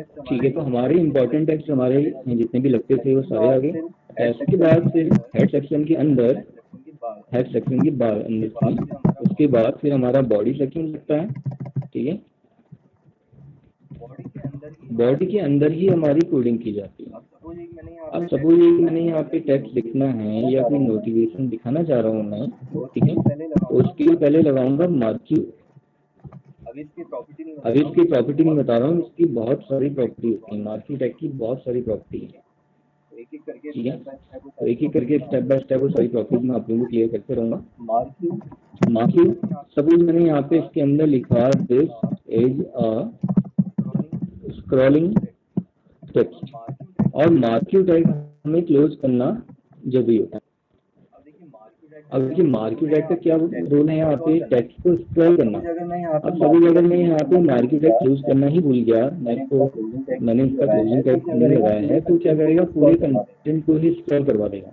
ठीक है, तो हमारे इंपॉर्टेंट टेक्स्ट हमारे जितने भी लगते थे वो सारे आ गए। टेक्स्ट के बाद फिर हेड सेक्शन के अंदर, हेड सेक्शन के बाद अंदर उसके बाद फिर हमारा बॉडी सेक्शन लगता है। ठीक है, बॉडी के अंदर ही हमारी कोडिंग की जाती है। अब सपोज ये मैंने यहाँ पे टेक्स्ट लिखना है या कोई नोटिफिकेशन दिखाना चाह रहा हूँ मैं, ठीक है, तो उसके लिए पहले लगाऊंगा मार्क्यू। अब इसकी प्रॉपर्टी नहीं बता रहा हूँ, इसकी बहुत सारी प्रॉपर्टी होती है, मार्क्यू टैग की बहुत सारी प्रॉपर्टी है। ठीक है, तो एक एक करके स्टेप बाय स्टेप वो सारी प्रॉपर्टीज मैं आप लोगों को क्लियर करते रहूँगा। मार्क्यू, सपोज मैंने यहाँ पे इसके अंदर लिखा this is a scrolling text, और मार्क्यू टैग हमें क्लोज करना जरूरी होता है। अब देखिए मार्क्यू टैग का क्या रोल है यहाँ पे, टेक्स्ट को स्क्रॉल करना। अब सभी अगर मैं यहाँ पे मार्क्यू टैग क्लोज करना ही भूल गया, मैंने इसका क्लोजिंग टैग नहीं लगाया है, तो क्या करेगा, पूरे कंटेंट को ही स्क्रॉल करवा देगा।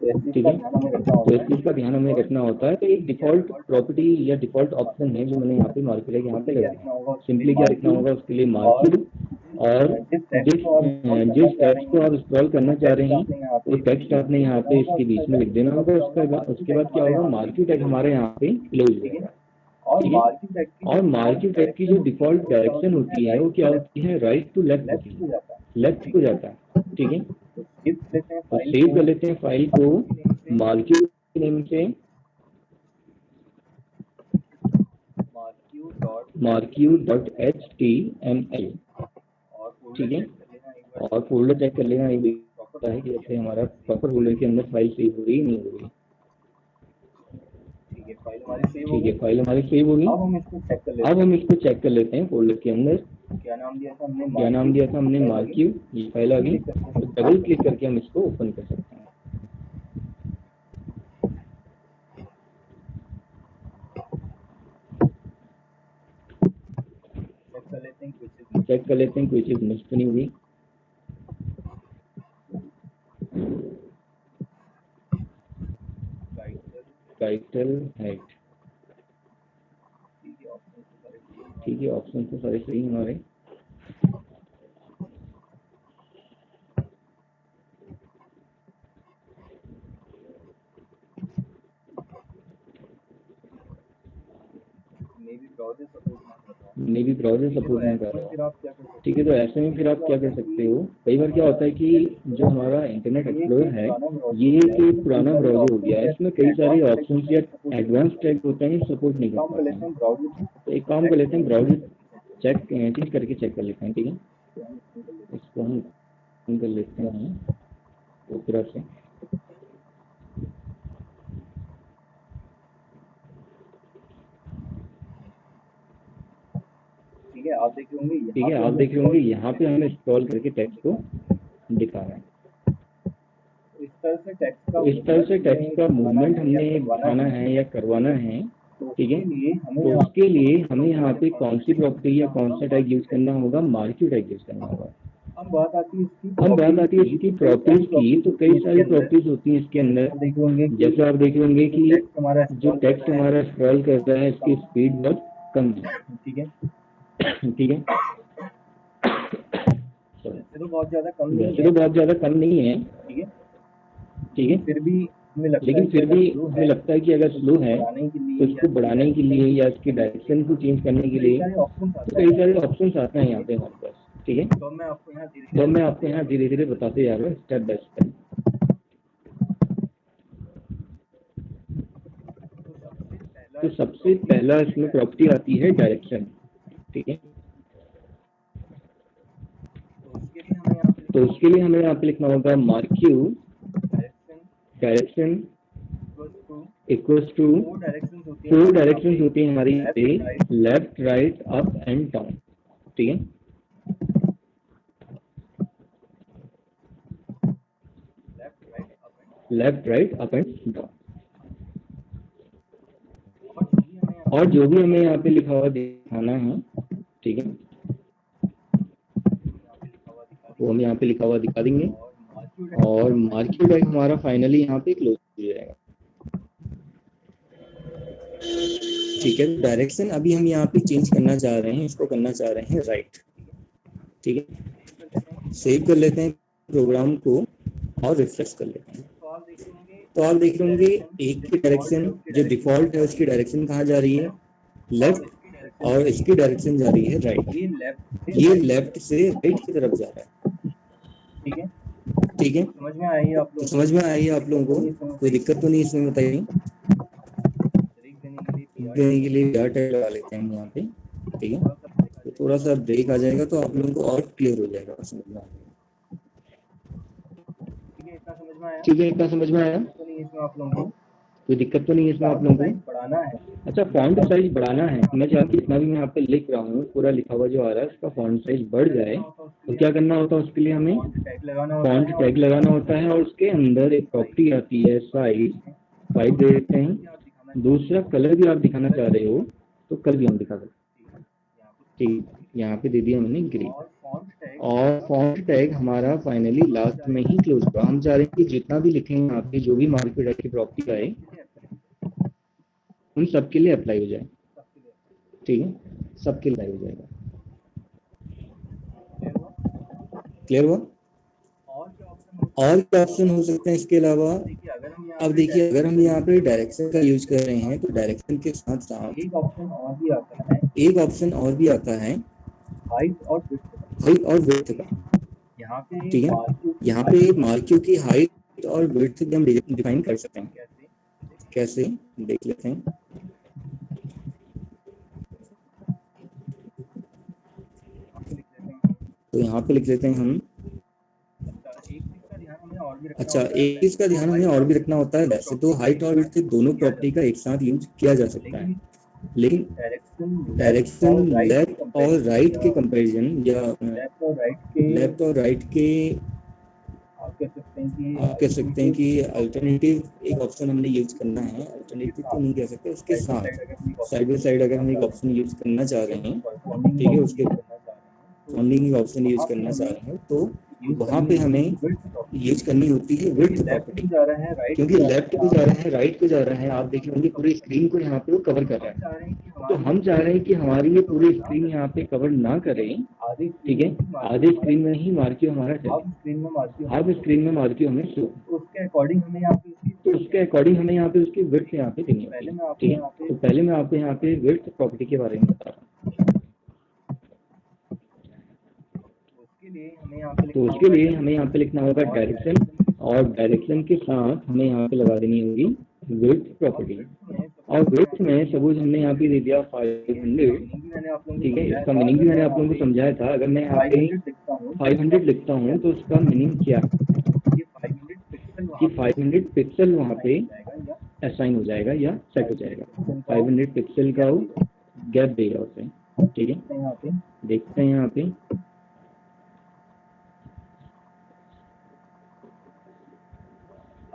ठीक है, तो इस चीज का ध्यान हमें रखना होता है। तो एक डिफॉल्ट प्रॉपर्टी या डिफॉल्ट ऑप्शन है जो मैंने यहाँ पे मार्क्यू टैग यहाँ पे लगाया। सिंपली क्या लिखना होगा उसके लिए, मार्क्यू, और जिस टेक्स्ट को आप स्क्रॉल करना चाह रहे हैं वो टेक्स्ट आपने यहाँ पे इसके बीच में लिख देना होगा। उसके बाद क्या होगा, मार्क्यू टैग हमारे यहाँ पे क्लोज हो जाएगा। ठीक है, और मार्क्यू टैग की जो डिफॉल्ट डायरेक्शन होती है वो क्या होती है, राइट टू लेफ्ट होती है, लेफ्ट को जाता है। ठीक है, तो सेव कर लेते हैं फाइल को मार्क्यू नेम से, marqueue.html। ठीक है, और फोल्डर चेक कर लेना, ये होता है कि जैसे हमारा प्रॉपर फोल्डर के अंदर फाइल सेव हो रही नहीं हो रही। ठीक है, फाइल हमारी सेव होगी। अब हम इसको चेक कर लेते हैं फोल्डर के अंदर। क्या नाम दिया था हमने, मार्क्यू। ये फाइल आ गई, तो डबल क्लिक करके हम इसको ओपन कर सकते हैं। चेक कर लेते हैं कोई चीज मिस तो नहीं हुई। टाइटल हेड, ठीक है, ऑप्शन तो सारे सही हमारे। मे भी ब्राउजर सपोर्ट नहीं कर रहा। ठीक है, तो ऐसे में फिर आप क्या कर सकते हो, कई बार क्या होता है कि जो हमारा इंटरनेट एक्सप्लोरर है ये एक पुराना ब्राउजर हो गया है, इसमें कई सारे ऑप्शन या एडवांस टैग होते हैं सपोर्ट नहीं कर पाते हैं। तो एक काम कर लेते हैं, ब्राउजर चेक करके चेक कर लेते हैं। ठीक है, इसको हम कर लेते हैं ओपेरा से। ठीक है, आप देख रहे होंगे यहाँ पे हमें स्क्रॉल करके टेक्स्ट को दिखा रहा है। इस तरह से टेक्स्ट का मूवमेंट हमने दिखाना है या करवाना है। ठीक है, तो उसके लिए हमें यहाँ पे कौन सी प्रॉपर्टी या कौन सा टैग यूज करना होगा, मार्क्यू टैग यूज करना होगा। हम बात आती है इसकी प्रॉपर्टीज की, तो कई सारी प्रॉपर्टीज होती हैं इसके अंदर। जैसे आप देख होंगे कि जो टेक्स्ट हमारा स्क्रॉल करता है इसकी स्पीड बहुत कम है। ठीक है, वैसे तो बहुत ज्यादा कम नहीं है। ठीक है, लेकिन फिर भी हमें लगता है कि अगर स्लो है तो इसको बढ़ाने के लिए या इसकी डायरेक्शन को चेंज करने के लिए तो कई सारे ऑप्शन आते हैं यहाँ पे हमारे पास। ठीक है, तो मैं आपको यहाँ धीरे धीरे बताते जा रहा हूँ स्टेप बाय स्टेप। तो सबसे पहला इसमें प्रॉपर्टी आती है डायरेक्शन। ठीक है, तो उसके लिए हमें यहाँ पे लिखना होगा marquee direction equals to 4 directions होती हैं हमारी यहाँ पे, left right up and down. ठीक है, left right up and down, और जो भी हमें यहाँ पे लिखा हुआ दिखाना है। ठीक है, वो हम यहाँ पे लिखा हुआ दिखा देंगे, और मार्क्यू टैग हमारा फाइनली यहाँ पे क्लोज हो जाएगा। ठीक है, डायरेक्शन अभी हम यहाँ पे चेंज करना चाह रहे हैं, इसको करना चाह रहे हैं राइट। ठीक है, सेव कर लेते हैं प्रोग्राम को और रिफ्रेश कर लेते हैं। तो आप देख रहे होंगे एक की डायरेक्शन जो डिफॉल्ट है उसकी डायरेक्शन कहाँ जा रही है, लेफ्ट, और इसकी डायरेक्शन जा रही है राइट। ये लेफ्ट से राइट की तरफ जा रहा है। ठीक है, ठीक है, समझ में आई आप लोग? समझ में आई आप लोगों को? कोई दिक्कत तो नहीं इसमें बताइए? देने के लिए यार टैग लगा लेते हैं यहाँ पे। ठीक है, तो थोड़ा सा ब्रेक आ जाएगा तो आप लोगों को और क्लियर हो जाएगा, समझ में आ जाएगा। ठीक है, इतना समझ में आया? तो नहीं इसमें आप लोगों को कोई दिक्कत तो नहीं है इसमें आप लोगों को? बढ़ाना है। अच्छा, फॉन्ट साइज बढ़ाना है। मैं चाहता हूँ जितना भी मैं यहाँ पे लिख रहा हूँ पूरा लिखा हुआ जो आ रहा है उसका फॉन्ट साइज बढ़ जाए, तो क्या करना होता है उसके लिए हमें फॉन्ट टैग लगाना होता है, और उसके अंदर एक प्रॉपर्टी आती है साइज 5 दे देते हैं। दूसरा कलर भी आप दिखाना चाह रहे हो तो कलर भी हम दिखा सकते हैं। ठीक, यहाँ पे दे दिया मैंने ग्रीन, और फॉन्ट टैग हमारा फाइनली लास्ट में ही क्लोज हुआ। हम चाह रहे हैं कि जितना भी लिखेंगे यहाँ पे जो भी मार्केट टैग की प्रॉपर्टी आए उन सबके लिए अप्लाई हो जाए। ठीक है, सबके लिए अप्लाई हो जाएगा। क्लियर हुआ? और क्या ऑप्शन हो सकते हैं इसके अलावा? अब देखिए अगर हम यहाँ पे डायरेक्शन का यूज कर रहे हैं तो डायरेक्शन के साथ साथ एक ऑप्शन और भी आता है, एक ऑप्शन और भी आता है हाइट और हाइट और विड्थ का। यहाँ पे ठीक है, यहाँ पे मार्क्यू की हाइट और विड्थ भी हम डिफाइन कर सकते हैं। कैसे, देख लेते हैं। तो यहाँ पे लिख लेते हैं हम। अच्छा, एक चीज का ध्यान हमें और भी रखना होता है, वैसे तो हाइट और विड्थ दोनों प्रॉपर्टी का एक साथ यूज किया जा सकता है, लेकिन डायरेक्शन लेफ्ट और राइट के कंपैरिजन या लेफ्ट और राइट के आप कह सकते हैं कि अल्टरनेटिव एक ऑप्शन हमने यूज करना है। अल्टरनेटिव तो नहीं कह सकते, उसके साथ साइड बाई साइड अगर हम एक ऑप्शन यूज करना चाह रहे हैं, ठीक है, उसके फॉन्डिंग ऑप्शन यूज करना चाह रहे हैं तो वहाँ पे हमें यूज करनी होती है विड्थ प्रॉपर्टी, क्योंकि लेफ्ट को जा रहा है राइट को जा रहा है। आप देख लेंगे पूरी स्क्रीन को यहाँ पे वो कवर कर रहा है, तो हम चाह रहे हैं कि हमारी ये पूरी स्क्रीन यहाँ पे कवर ना करें। ठीक है, आधे स्क्रीन में ही मार्क्यू हमारा चले, हाफ स्क्रीन में मार्क्यू हमें शो, उसके अकॉर्डिंग हमें यहाँ पे तो उसके अकॉर्डिंग हमें यहाँ पे उसकी विड्थ यहाँ पे देनी होती है। ठीक है, तो पहले मैं आपको यहाँ पे विड्थ प्रॉपर्टी के बारे में बता रहा हूँ। तो उसके लिए हमें यहाँ पे लिखना होगा डायरेक्शन, और डायरेक्शन के साथ हमें यहाँ पे लगा देनी होगी विड्थ प्रॉपर्टी। और विड्थ में सपोज हमने यहाँ पे दे दिया 500। ठीक है, इसका मीनिंग भी मैंने आप लोगों को समझाया था। अगर मैं यहाँ पे 500 लिखता हूँ तो उसका मीनिंग क्या है कि 500 पिक्सल वहाँ पे असाइन हो जाएगा या सेट हो जाएगा। 500 पिक्सल का वो गैप देगा उसे। ठीक है, देखते हैं यहाँ पे।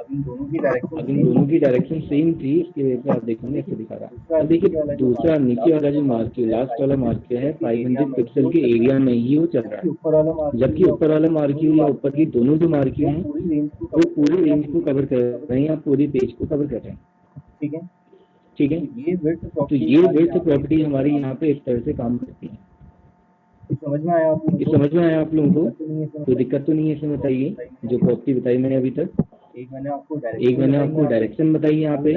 अब इन दोनों की डायरेक्शन सेम थी, इसकी वजह से आप देखेंगे ऐसे दिखा रहा है। अब देखिए दूसरा नीचे वाला जो मार्क्यू लास्ट वाला मार्क्यू है 500 पिक्सल के एरिया में ही वो चल रहा है, जबकि ऊपर वाला मार्क्यू या ऊपर की दोनों जो मार्क्यू हैं वो पूरी रेंज को कवर कर रहे हैं या पूरी पेज को कवर कर रहे हैं। ठीक है, ठीक है, तो ये विड्थ प्रॉपर्टी हमारी यहाँ पे इस तरह से काम करती है। समझ में आया आप लोगों को? समझ में आया आप लोगों को? कोई दिक्कत तो नहीं है इसमें? बताइए जो प्रॉपर्टी बताई मैंने अभी तक। एक मैंने आपको डायरेक्शन बताई यहाँ पे,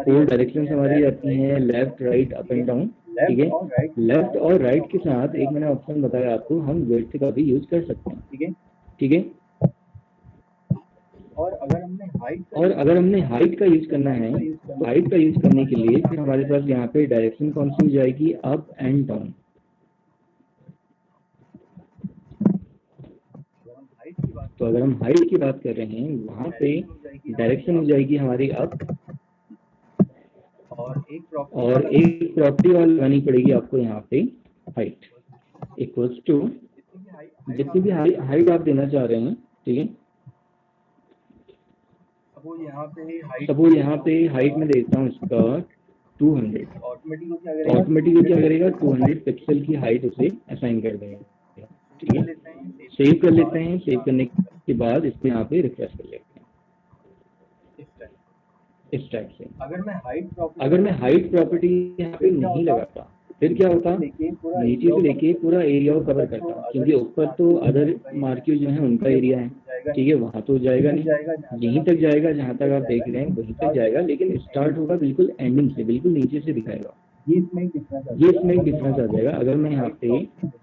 4 डायरेक्शन हमारी आती हैं, left right up and down. ठीक है, लेफ्ट और राइट के साथ एक मैंने ऑप्शन बताया आपको, हम विड्थ का भी यूज कर सकते हैं। ठीक है, और अगर हमने हाइट का यूज करना है तो हाइट का यूज करने के लिए फिर हमारे पास यहाँ पे डायरेक्शन कौन सी हो जाएगी, अप एंड डाउन। तो अगर हम हाइट की बात कर रहे हैं वहाँ पे डायरेक्शन हो जाएगी हमारी अप, और एक प्रॉपर्टी और लगानी पड़ेगी आपको यहाँ पे, हाइट इक्वल्स टू जितनी भी हाइट आप देना चाह रहे हैं। ठीक है, सपोज यहाँ पे हाइट में देता हूँ इसका 200, ऑटोमेटिकली क्या करेगा 200 पिक्सल की हाइट उसे असाइन कर देगा। ठीक है, सेव कर लेते हैं। सेव करने के बाद इसको यहाँ पे रिफ्रेश कर लेते हैं इस टाइप से। अगर मैं हाइट प्रॉपर्टी यहाँ पे नहीं लगाता फिर क्या होता, लेके पूरा नीचे से लेके पूरा एरिया को कवर करता, क्योंकि ऊपर तो अदर मार्क्यू जो है उनका एरिया है, ठीक है, वहाँ तो जाएगा नहीं, यहीं तक जाएगा जहाँ तक आप देख रहे हैं वहीं तक जाएगा, लेकिन स्टार्ट होगा बिल्कुल एंडिंग से, बिल्कुल नीचे से दिखाएगा। ये इसमें एक डिफरेंस है। ये इसमें एक डिफरेंस आ जाएगा। अगर मैं यहाँ पे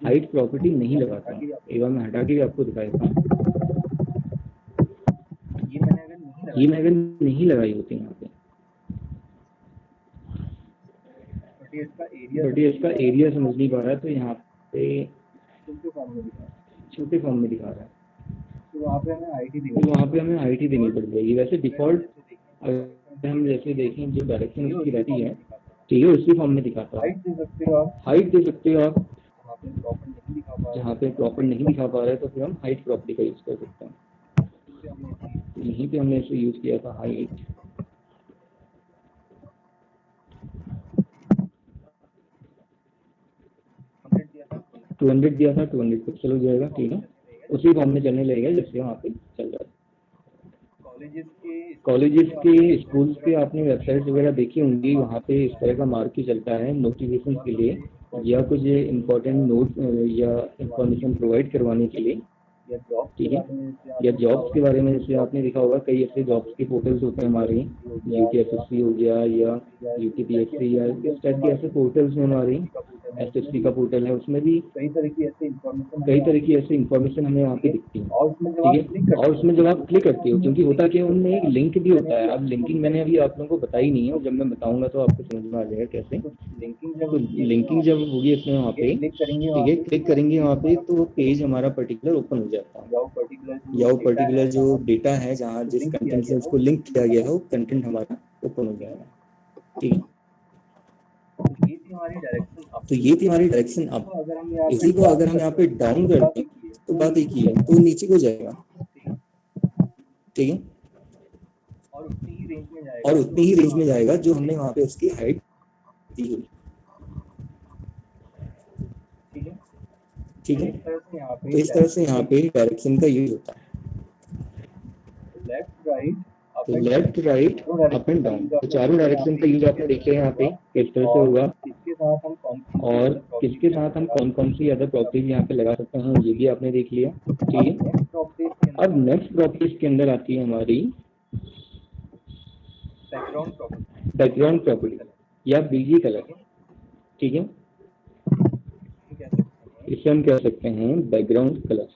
हाइट प्रॉपर्टी नहीं लगाता हूँ, एक बार मैं हटा के भी आपको दिखा देता हूँ, ये मैंने अगर नहीं ये मैं अगर नहीं लगाई होती यहाँ पे, बट ये इसका एरिया समझ नहीं पा रहा है, तो यहाँ पे छोटे फॉर्म में दिखा रहा है, तो वहाँ पे हमें आईटी तो वहाँ पे हमें हाइट ही देनी पड़ जाएगी। वैसे डिफॉल्ट अगर हम जैसे देखें जो डायरेक्शन उसकी रहती है, ठीक है, उसी फॉर्म में दिखाता है। हाइट दे सकते हो आप, हाइट दे सकते हो आप, वहाँ पे प्रॉपर नहीं दिखा पा रहे जहाँ पे प्रॉपर नहीं दिखा पा रहा है तो फिर हम हाइट प्रॉपर्टी का यूज़ कर सकते हैं। यहीं पे हमने इसे यूज़ किया था हाइट, 200 दिया था, 200 पिक्सल हो जाएगा, ठीक है, उसी फॉर्म में चलने लगेगा जैसे वहाँ पे चल रहा है। कॉलेजेस के, स्कूल्स के आपने वेबसाइट्स वगैरह देखी होंगी, वहाँ पे इस तरह का मार्क ही चलता है नोटिफिकेशन के लिए, या कुछ इम्पोर्टेंट नोट या इंफॉर्मेशन प्रोवाइड करवाने के लिए, या जॉब ठीक है, या जॉब्स के बारे में जैसे आपने देखा होगा कई ऐसे जॉब्स के पोर्टल्स होते हैं हमारे, UTSSC हो गया या UTPSC या इस टाइप के ऐसे पोर्टल्स में हमारे SSC का पोर्टल है, उसमें भी कई तरह की ऐसे इंफॉर्मेशन हमें वहाँ पे दिखती है, और उसमें जब ठीक आप है, क्लिक करते और उसमें जब आप क्लिक करते हो, क्योंकि होता क्या है उनमें एक लिंक भी होता है। अब लिंकिंग मैंने अभी आप लोगों को बताई नहीं है, जब मैं बताऊंगा तो आपको समझ में आ जाएगा कैसे। तो लिंकिंग जब होगी इसमें वहाँ पे, क्लिक करेंगे ठीक है, क्लिक करेंगे वहाँ पे तो पेज हमारा पर्टिकुलर ओपन हो जाता है, या वो पर्टिकुलर जो डेटा है जहाँ जिस कंटेंट से उसको लिंक किया गया है वो कंटेंट हमारा ओपन हो जाएगा, ठीक है। तो ये थी हमारी डायरेक्शन अप। इसी को अगर हम यहाँ पे डाउन कर दें तो बात एक ही है, तो नीचे को जाएगा, ठीक है, और उतनी ही रेंज में जाएगा जो हमने वहाँ पे उसकी हाइट दी हुई, ठीक है। तो इस तरह से यहाँ पे डायरेक्शन का यूज होता है, तो left right up and down, तो चारों डायरेक्शन का यूज आपने देखे यहाँ पे किस तरह से होगा, और किसके साथ हम कौन कौन सी अदर प्रॉपर्टीज यहाँ पे लगा सकते हैं ये भी आपने देख लिया, ठीक है। अब नेक्स्ट प्रॉपर्टीज के अंदर आती है हमारी बैकग्राउंड प्रॉपर्टी या बीजी कलर, ठीक है, इसे हम कह सकते हैं बैकग्राउंड कलर।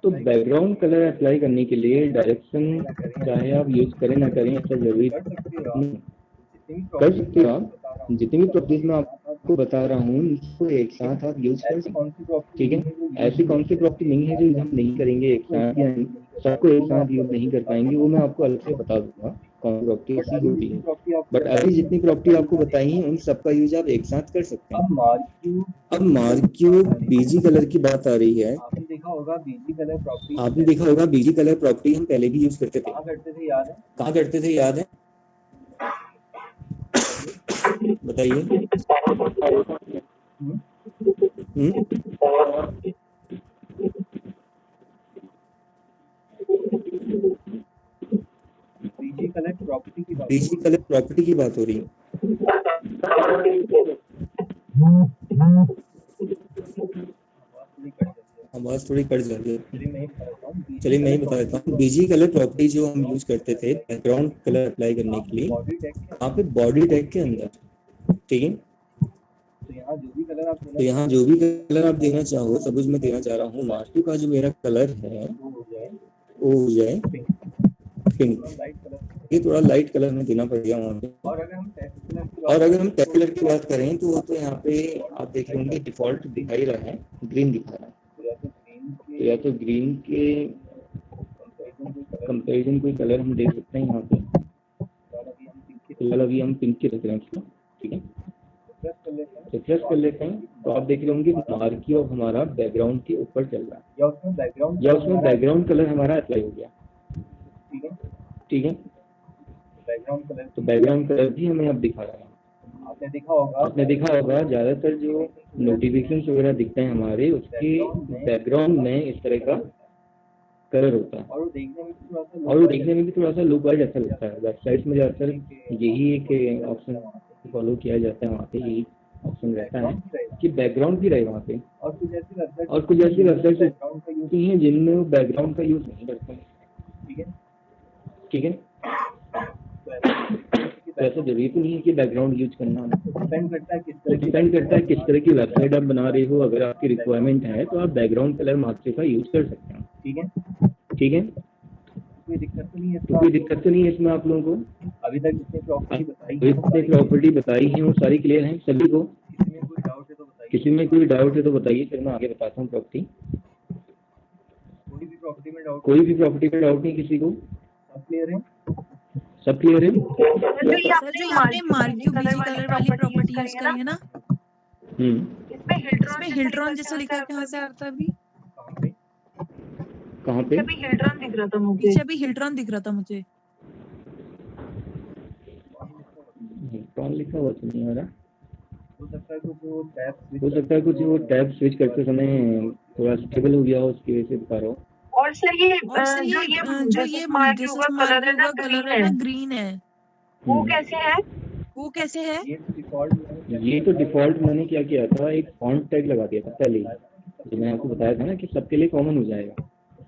तो बैकग्राउंड कलर अप्लाई करने के लिए डायरेक्शन चाहे आप यूज करें ना करें ऐसा जरूरी नहीं, कर सकते हो आप, जितनी भी प्रॉपर्टीज मैं आपको बता रहा हूँ इसको एक साथ आप यूज कर सकते हैं, ठीक है। ऐसी कौन सी प्रॉपर्टी नहीं है जो हम नहीं करेंगे एक साथ, या सबको एक साथ यूज नहीं कर पाएंगे, वो मैं आपको अलग से बता दूंगा कौन सी प्रॉपर्टी ऐसी होती है, बट अभी जितनी प्रॉपर्टी आपको बताई है उन सबका यूज आप एक साथ कर सकते हैं। अब मार्क्यू बीजी कलर की बात आ रही है, आपने देखा होगा बीजी कलर प्रॉपर्टी हम पहले भी यूज करते थे, कहाँ करते थे याद है, बताइए। बीजी कलर प्रॉपर्टी की बात हो रही है। आवाज थोड़ी कट जा रही है, चलिए मैं ही बता देता हूँ। बीजी कलर प्रॉपर्टी जो हम यूज करते थे बैकग्राउंड कलर अप्लाई करने के लिए, वहाँ पे बॉडी टैग के अंदर, ठीक है, तो यहाँ जो भी कलर आप देना चाहो, सपोज मैं देना चाह रहा हूँ मार्क्यू का जो मेरा कलर है वो हो जाए पिंक, ये थोड़ा लाइट कलर में देना पड़ेगा वहाँ पे। और अगर हम टेक्स्ट कलर की बात करें तो वो तो यहाँ पे आप देख रहे होंगे डिफॉल्ट दिखा ही रहा है, ग्रीन दिखा रहा है, तो या तो ग्रीन के कंपैरिजन कोई कलर हम दे सकते हैं यहाँ पे, फिलहाल अभी हम पिंक की रख रहे हैं इसको, ठीक है, रिफ्रेश कर लेते हैं, तो आप देख रहे होंगे मार्क्यू अब हमारा बैकग्राउंड के ऊपर चल रहा है, या उसमें बैकग्राउंड कलर हमारा अप्लाई हो गया, ठीक है, तो बैकग्राउंड कलर भी हमें अब दिखा रहा है। आपने देखा होगा ज्यादातर जो नोटिफिकेशन वगैरह दिखते हैं हमारे उसके बैकग्राउंड में इस तरह का कलर होता है, और वो देखने में भी थोड़ा सा और वो देखने में भी थोड़ा सा लुक वाइज अच्छा लगता है। वेबसाइट में ज़्यादातर यही एक ऑप्शन फॉलो किया जाता है, वहाँ पे यही ऑप्शन रहता है कि बैकग्राउंड भी रहे वहाँ पे। और कुछ ऐसी वेबसाइट और कुछ ऐसी वेबसाइट बैकग्राउंड का यूज होती हैं जिनमें वो बैकग्राउंड का यूज़ नहीं करते हैं, ठीक है। ठीक है। तो ऐसा जरूरी तो नहीं है कि बैकग्राउंड यूज करना, डिपेंड करता है किस तो तरह की डिपेंड करता है किस तरह की वेबसाइट आप बना रहे हो। अगर आपकी रिक्वायरमेंट है तो आप बैकग्राउंड कलर मास्क का यूज कर सकते हैं, ठीक है। ठीक है। कोई दिक्कत तो नहीं है तो कोई दिक्कत तो नहीं है इसमें आप लोगों को। अभी तक जितनी प्रॉपर्टी बताई है जितनी प्रॉपर्टी बताई है वो सारी क्लियर है सभी को। किसी में कोई डाउट है तो बताइए। किसी में कोई डाउट है तो बताइए, फिर मैं आगे बताता हूँ प्रॉपर्टी। कोई भी प्रॉपर्टी में डाउट कोई भी प्रॉपर्टी में डाउट नहीं किसी को, सब क्लियर है। सब क्लियर है। सर जो ये आपने मार्क्यू बीजी कलर वाली प्रॉपर्टी यूज करी है ना, इसमें हिल्ट्रॉन जैसा लिखा है, कहाँ से आता है अभी? कहाँ पे? कहाँ पे? पीछे अभी हिल्ट्रॉन दिख रहा था मुझे। कौन लिखा हुआ तो नहीं आ रहा। हो सकता है कुछ वो टैब हो सकता है कुछ वो टैब स्विच करते समय थोड़ा स्टेबल हो गया हो, उसकी वजह से बता रहा हूँ। और सर ये जो ये मार्क्यू का कलर है ना ग्रीन है, वो कैसे है? ये डिफॉल्ट ये तो डिफॉल्ट मैंने क्या किया था, एक फॉन्ट टैग लगा दिया था पहले ही, जो मैंने आपको बताया था ना कि सबके लिए कॉमन हो जाएगा।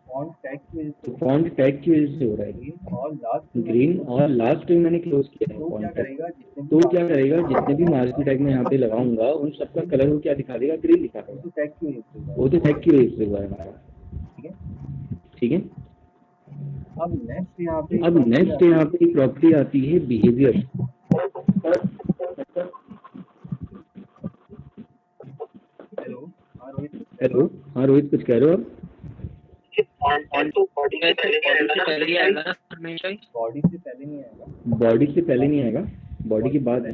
फॉन्ट टैग की वजह तो से फॉन्ट टैग की वजह से हो रहा है ग्रीन, और लास्ट में मैंने क्लोज किया है तो क्या फॉन्ट टैग। करेगा तो क्या करेगा, जितने भी मार्क्यू टैग मैं यहाँ पे लगाऊंगा उन सबका कलर वो क्या दिखा देगा, ग्रीन दिखा देगा। तो टैग की वजह से वो तो टैग की वजह से हुआ है हमारा, ठीक है। ठीक है। अब नेक्स्ट यहाँ पे प्रॉपर्टी आती है बिहेवियर। हेलो हाँ रोहित हेलो हाँ रोहित, कुछ कह रहे हो आप? बॉडी से पहले नहीं आएगा। बॉडी से पहले नहीं आएगा, बॉडी के बाद है।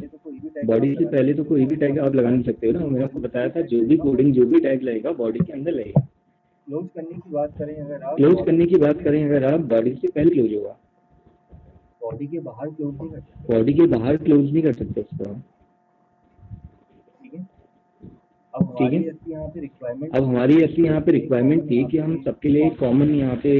बॉडी से पहले तो कोई भी टैग आप लगा नहीं सकते हो ना, मैंने आपको बताया था जो भी कोडिंग जो भी टैग लगेगा बॉडी के अंदर लगेगा। क्लोज करने की बात करें अगर आप क्लोज करने की बात करें अगर आप, बॉडी से पहले क्लोज होगा, बॉडी के बाहर क्लोज नहीं कर सकते, बॉडी के बाहर क्लोज नहीं कर सकते उसको, ठीक है। अब ठीक है। अब हमारी ऐसी यहाँ पे रिक्वायरमेंट थी कि हम सबके लिए कॉमन यहाँ पे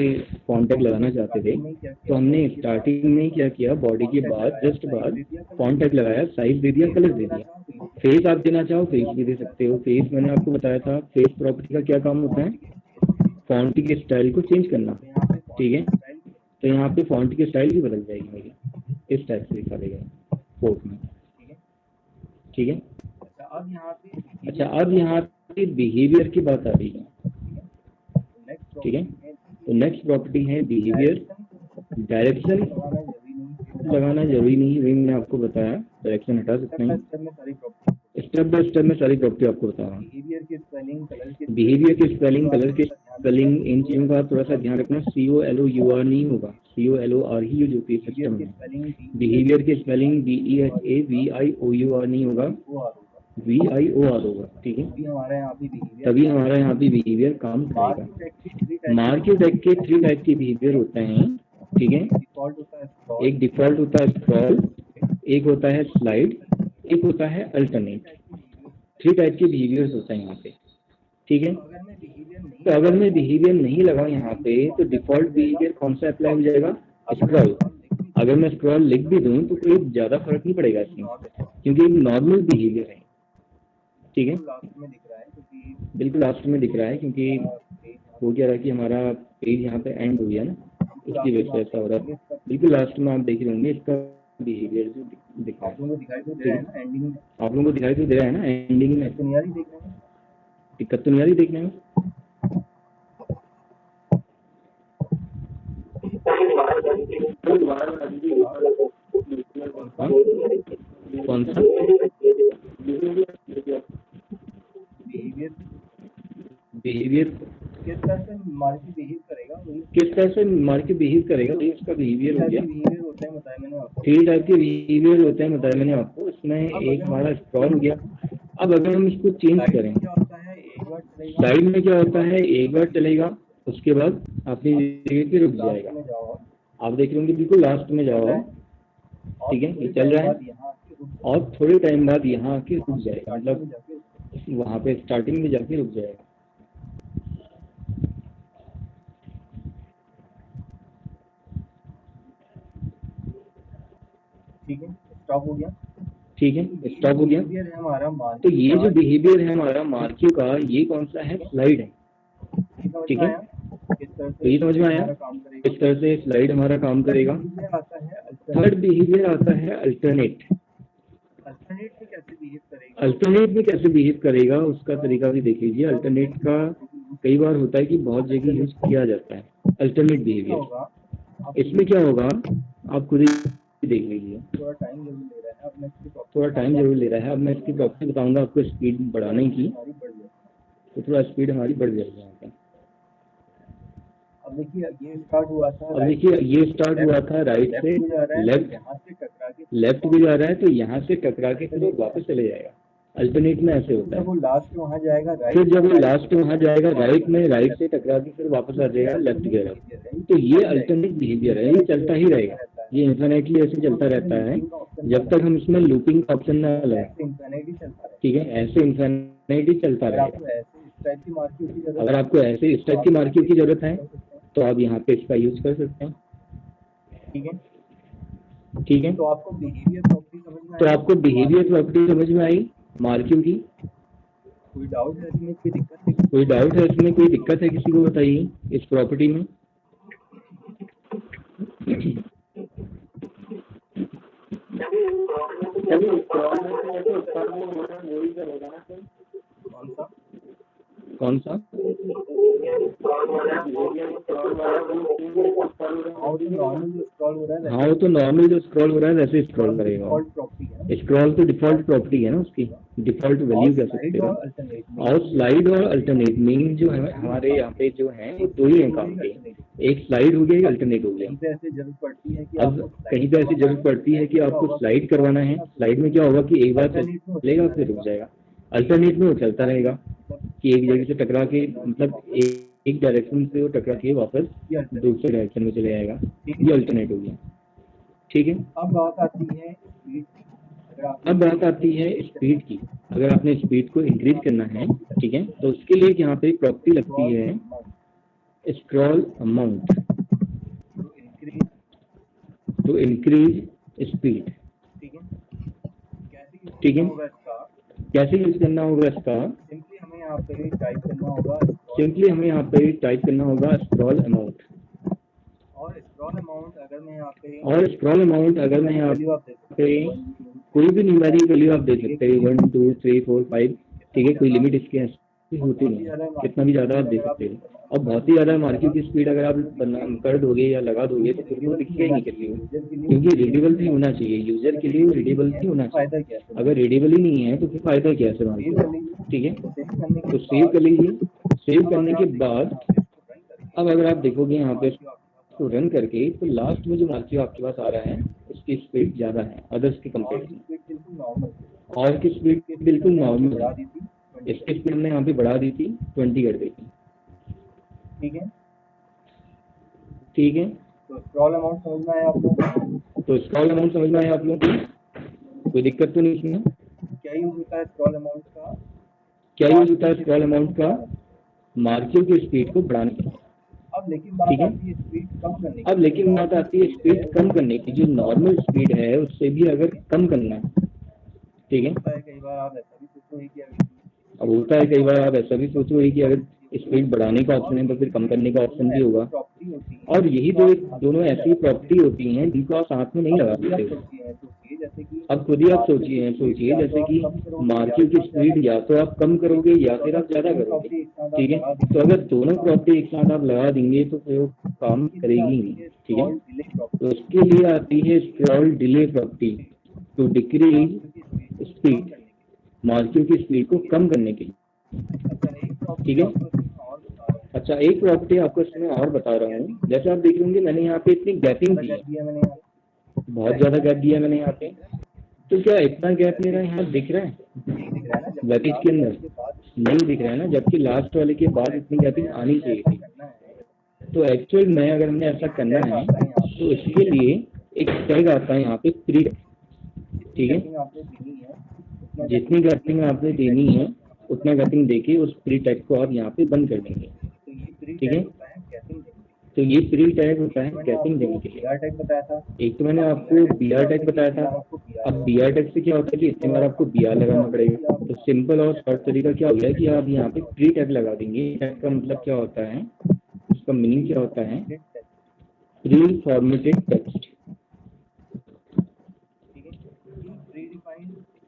कॉन्टैक्ट लगाना चाहते थे, तो हमने स्टार्टिंग में क्या किया, बॉडी के बाद जस्ट बाद कॉन्टैक्ट लगाया, साइज दे दिया, कलर दे दिया। फेस आप देना चाहो फेस भी दे सकते हो। फेस मैंने आपको बताया था, फेस प्रॉपर्टी का क्या काम होता है, फॉन्ट के स्टाइल को चेंज करना, ठीक है। तो यहाँ पे फॉन्ट की स्टाइल भी बदल जाएगी मेरी, इस टाइप से दिखा देगा फोर्ट में, ठीक है। अच्छा अब यहाँ पे बिहेवियर की बात आ रही है, ठीक है। तो नेक्स्ट प्रॉपर्टी है बिहेवियर। डायरेक्शन लगाना जरूरी नहीं है, वही मैंने आपको बताया, डायरेक्शन हटा सकते हैं। स्टेप बाय स्टेप में सारी प्रॉपर्टी आपको बता रहा हूँ। बिहेवियर के स्पेलिंग, कलर के स्पेलिंग, इन चीज़ों का आप थोड़ा सा ध्यान रखना। COLOUR नहीं होगा, COLOR ही यूज होती है सिस्टम में। बिहेवियर की स्पेलिंग BEHAVIOUR नहीं होगा, VIOR होगा, ठीक है। तभी हमारा यहाँ पे बिहेवियर काम करेगा। मार्क्यू टैग के 3 टाइप के बिहेवियर होते हैं, ठीक है। एक डिफॉल्ट होता है स्क्रॉल, एक होता है स्लाइड, एक होता है अल्टरनेट। 3 टाइप के बिहेवियर्स होते हैं यहाँ पे, ठीक है। तो अगर मैं बिहेवियर नहीं लगाऊं यहाँ पे तो डिफॉल्ट बिहेवियर कौन सा अप्लाई हो जाएगा, स्क्रॉल। अगर मैं स्क्रॉल लिख भी दूं तो कोई ज़्यादा फर्क नहीं पड़ेगा इसमें, क्योंकि एक नॉर्मल बिहेवियर है, ठीक है। बिल्कुल लास्ट में दिख रहा है, क्योंकि वो क्या रहा कि हमारा पेज यहाँ पे एंड हो गया ना, इसकी वजह से ऐसा हो रहा है। बिल्कुल लास्ट में आप देख रहे होंगे इसका बिहेवियर जो दिख रहा है। आप लोगों को दिखाई तो दे रहा है ना एंडिंग में? दिक्कत तो नहीं आ रही देखने में? कौन सा बिहेवियर किस तरह से मार्केट बिहेव करेगा, ये उसका बिहेवियर हो गया। 3 टाइप के बिहेवियर होते हैं बताया मैंने आपको। इसमें एक हमारा स्क्रॉल हो गया। अब अगर हम इसको चेंज करें, साइड में क्या होता है, एक बार चलेगा उसके बाद अपनी जगह पे रुक जाएगा। आप देख रहे होंगे बिल्कुल लास्ट में जाओ, ठीक है, ये चल रहा है, और थोड़े टाइम बाद यहाँ आके रुक जाएगा, मतलब वहाँ पे स्टार्टिंग में जाके रुक जाएगा। ठीक है, स्टॉप हो गया। ठीक है, स्टॉप हो गया। बिहेवियर है हमारा तो ये जो बिहेवियर है हमारा मार्क्यू का, ये कौन सा है? स्लाइड है। ठीक है, तो ये समझ में आया किस तरह से स्लाइड हमारा काम करेगा। थर्ड बिहेवियर आता है अल्टरनेट। अल्टरनेट में कैसे बिहेव करेगा उसका तरीका भी देख लीजिए। अल्टरनेट का कई बार होता है कि बहुत जगह यूज किया जाता है अल्टरनेट बिहेवियर। इसमें क्या होगा आप खुद ही देख लीजिए। थोड़ा टाइम जरूर ले रहा है। अब मैं इसकी प्रॉपर्टी बताऊंगा आपको स्पीड बढ़ाने की, तो थोड़ा स्पीड हमारी बढ़ जाएगी यहाँ पे। अब देखिए ये स्टार्ट हुआ था, राइट से लेफ्ट, लेफ्ट भी जा रहा है, तो यहाँ से टकरा के फिर वो वापस चले जाएगा। अल्टरनेट में ऐसे होता है। वो लास्ट वहाँ जाएगा, फिर जब वो लास्ट वहाँ जाएगा राइट में, राइट से टकरा के फिर वापस आ जाएगा लेफ्ट की तरफ। तो ये अल्टरनेट बिहेवियर है, ये चलता ही रहेगा, ये इन्फिनिटली ऐसे चलता रहता है जब तक हम इसमें लूपिंग ऑप्शन ना लगाए। ठीक है, ऐसे इन्फिनिटी चलता रहेगा। अगर आपको ऐसे इस टाइप की मार्किंग की जरूरत है तो आप यहाँ पे इसका यूज कर सकते हैं। ठीक है, तो आपको बिहेवियर प्रॉपर्टी समझ में आई मार्किंग की? कोई डाउट है इसमें? कोई दिक्कत है किसी को? बताइए इस प्रॉपर्टी में। कौन सा? हाँ, वो तो नॉर्मल जो स्क्रॉल हो रहा है वैसे स्क्रॉल करेगा। स्क्रॉल तो डिफॉल्ट प्रॉपर्टी है ना, उसकी डिफॉल्ट वैल्यू कह सकते हो। और स्लाइड और अल्टरनेट मेन जो है हमारे यहाँ पे जो है वो दो ही हैं काम के, एक स्लाइड हो गया, एक अल्टरनेट हो गया। अब कहीं पे ऐसी जरूरत पड़ती है कि आपको स्लाइड करवाना है। स्लाइड में क्या होगा कि एक बार चलेगा फिर रुक जाएगा। अल्टरनेट में वो चलता रहेगा कि एक जगह से टकरा के, मतलब एक डायरेक्शन से वो टकरा के वापस दूसरे डायरेक्शन में चले जाएगा। ये अल्टरनेट हो गया। ठीक है, अब बात आती है स्पीड की। अगर आपने स्पीड को इंक्रीज करना है, ठीक है, तो उसके लिए यहाँ पे प्रॉपर्टी लगती है scroll amount to increase speed. ठीक है, कैसे यूज करना होगा इसका? सिंपली हमें यहाँ पे टाइप करना होगा स्क्रॉल अमाउंट। और स्क्रॉल अमाउंट अगर मैं यहाँ पे कोई भी न्यूमेरिकल वैल्यू आप दे सकते हैं, 1 2 3 4 5। ठीक है, कोई लिमिट इसकी ऐसी होती नहीं, कितना भी ज़्यादा आप दे सकते हैं। और बहुत ही ज़्यादा मार्किंग की स्पीड अगर आप कर दोगे या लगा दोगे तो फिर वो दिखेगा ही नहीं किसी को, क्योंकि रीडेबल भी होना चाहिए यूजर के लिए, रीडेबल भी होना चाहिए। अगर रीडेबल ही नहीं है तो फिर फायदा क्या है मार्किंग? ठीक है, तो सेव कर लीजिए। सेव करने के बाद अब अगर आप देखोगे यहाँ पे तो रन करके, तो लास्ट में जो मार्किंग आपके पास आ रहा है उसकी स्पीड ज़्यादा है अदर्स के कंपेयर में, और की स्पीड बिल्कुल नॉर्मल है। इसकी स्पीड हमने यहाँ पे बढ़ा दी थी, 20 कर दी थी। ठीक है, तो स्क्रॉल अमाउंट समझ में आया आप लोगों को? कोई दिक्कत तो नहीं इसमें? क्या यूज होता है स्क्रॉल अमाउंट का? मार्किंग की स्पीड को बढ़ाने के लिए। अब लेकिन बात आती है स्पीड कम करने की। जो नॉर्मल स्पीड है उससे भी अगर कम करना है, ठीक है, कई बार आप ऐसा भी सोचोगे कि अगर स्पीड बढ़ाने का ऑप्शन है तो फिर कम करने का ऑप्शन भी होगा। और यही दोनों ऐसी प्रॉपर्टी होती हैं जिनको आप साथ में नहीं लगा सकते। अब खुद ही आप सोचिए जैसे कि मार्किंग की स्पीड या तो आप कम करोगे या फिर आप ज़्यादा करोगे। ठीक है, तो अगर दोनों प्रॉपर्टी एक साथ आप लगा देंगे तो फिर वो काम करेगी नहीं। ठीक है, तो उसके लिए आती है scroll delay property to decrease speed, marking की स्पीड को कम करने के लिए। ठीक है, अच्छा एक प्रॉपर्टी आपको इसमें और बता रहा हूँ। जैसे आप देख रहे होंगे मैंने यहाँ पे इतनी गैपिंग दी है, बहुत ज़्यादा गैप दिया मैंने यहाँ पे। तो क्या इतना गैप मेरा यहाँ दिख रहा है वेटिज के अंदर? नहीं दिख रहा है ना, जबकि लास्ट वाले के बाद इतनी गैपिंग आनी चाहिए थी। तो एक्चुअल में अगर हमें ऐसा करना है तो इसके लिए एक टैग आता है यहाँ पे प्री। ठीक है, जितनी गैपिंग आपने देनी है उतना गैपिंग देके उस प्री टैग को आप यहाँ पे बंद कर देंगे। ठीक है, तो तो ये प्री टैग होता है गैपिंग देने के लिए। BR टैग बताया था, एक तो मैंने आपको BR टैग बताया था। अब BR टैग से क्या होता है कि इतने बार आपको BR लगाना पड़ेगा। तो सिंपल और शॉर्ट तरीका क्या हो गया कि आप यहाँ पे प्री टैग लगा देंगे। टैग का मतलब क्या होता है, उसका मीनिंग क्या होता है, प्री फॉर्मेटेड टेक्स्ट,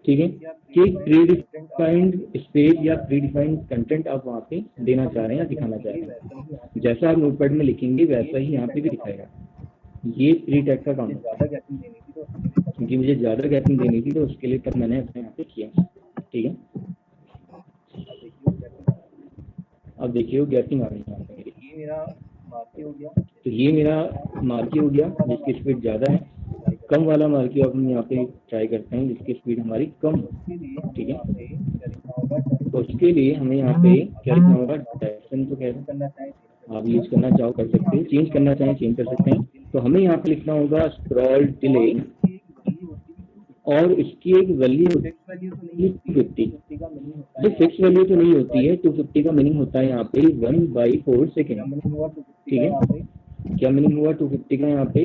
ठीक है, कि प्री डिफाइंड स्पेस या प्री डिफाइंड कंटेंट आप वहाँ पे देना चाह रहे हैं या दिखाना चाह रहे हैं। जैसा आप नोटपैड में लिखेंगे वैसा ही यहाँ पे भी दिखाएगा। ये प्री टैग का काम होता है। क्योंकि मुझे ज़्यादा गैपिंग देनी थी तो उसके लिए तब मैंने अपने यहाँ पे किया, ठीक है। अब देखिए वो गैपिंग आ रही है यहाँ पे। ये मेरा मार्की हो गया, तो ये मेरा मार्की हो गया जिसकी स्पीड ज़्यादा है। कम वाला मार्की हम यहाँ पे ट्राई करते हैं जिसकी स्पीड हमारी कम हो, ठीक है। तो उसके लिए हमें यहाँ पे क्या लिखना होगा, डायरेक्शन तो कह आप यूज करना चाहो कर सकते हैं, चेंज करना चाहें चेंज कर सकते हैं। तो हमें यहाँ पे लिखना होगा स्क्रॉल डिले और इसकी एक वैल्यू होती है 250। जो फिक्स वैल्यू तो नहीं होती है, 250 का मीनिंग होता है यहाँ पे 1/4 सेकेंड, ठीक है। क्या मीनिंग हुआ 250 का यहाँ पे,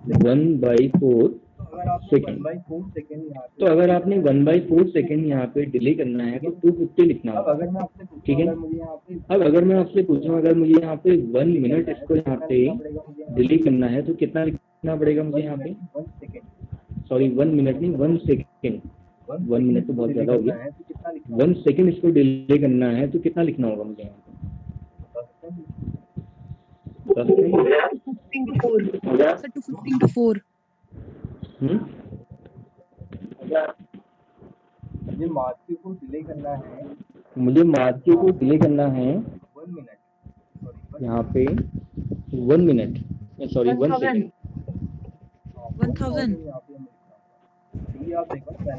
1/4 सेकेंड। तो अगर आपने 1/4 सेकेंड यहाँ पे डिले करना है तो 250 लिखना होगा, ठीक है। अब अगर मैं आपसे पूछूं अगर मुझे यहाँ पे 1 मिनट इसको यहाँ पे डिले करना है तो कितना लिखना पड़ेगा मुझे यहाँ पे, सॉरी 1 मिनट नहीं 1 सेकेंड, 1 मिनट तो बहुत ज़्यादा हो गया, 1 सेकेंड इसको डिले करना है तो कितना लिखना होगा मुझे यहाँ पे, Sir, 215 to 4. मुझे मार्की को डिले करना है, मुझे मार्की को डिले करना है 1 मिनट, यहाँ पे 1 मिनट, सॉरी 1 सेकेंड, 1000.